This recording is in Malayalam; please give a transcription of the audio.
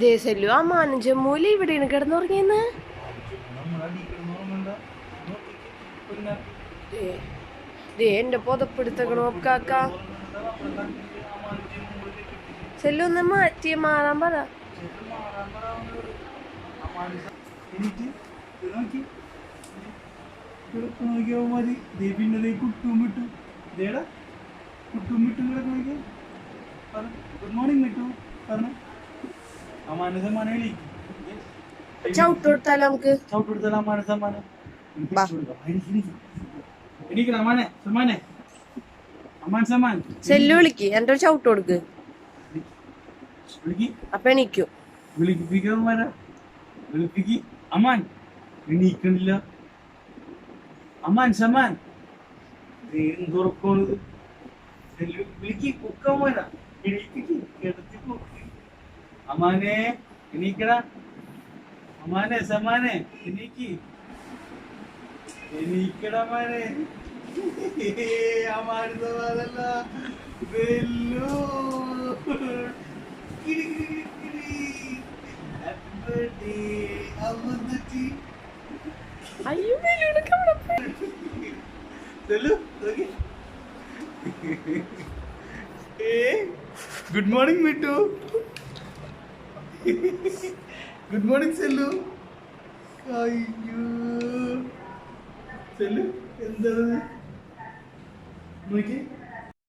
ദേശല്ലു ആ മാനം ജമ്മുവിൽ ഇവിടെയാണ് കിടന്നുറങ്ങിയെന്ന്. എന്റെ പുതപ്പെടുത്തക്കണോ കാക്ക. ചെല്ലൊന്ന് മാറാൻ പറ. ഗുഡ് മോർണിംഗ് മിട്ടു പറഞ്ഞു. ചവിട്ട് കൊടുത്താലോ നമുക്ക്? ചവിട്ട് കൊടുത്താലോ അമ്മാനെ സമ്മാനം. എണീക്കണം അമ്മാനെ സമ്മാനെ. അമ്മാൻ സമ്മാൻ ചെല്ലു വിളിക്ക്, എന്റെ ഒരു ചവിട്ട് കൊടുക്ക്. അപ്പൊ എണീക്കും. വിളിപ്പിക്കാമാരാ വിളിപ്പിക്ക്. അമ്മാൻ എണീക്കണില്ല. അമ്മാൻ സമ്മാൻ എന്തുറക്കോണത്. വിളിക്ക് കുക്കമാരാ എണീപ്പിക്ക്. കിടത്തി കുക്ക്. അമ്മാനെ എണീക്കടാ. അമ്മാനെ സമ്മാനെ എണീക്ക്. എണീക്കടാ അമ്മാനെ. അമ്മാനത്തെ മാതല്ല വെല്ലു. അയ്യോ good morning Mittu. Good morning Sellu. അയ്യോ സെല്ലു എന്താണ് നോക്കി.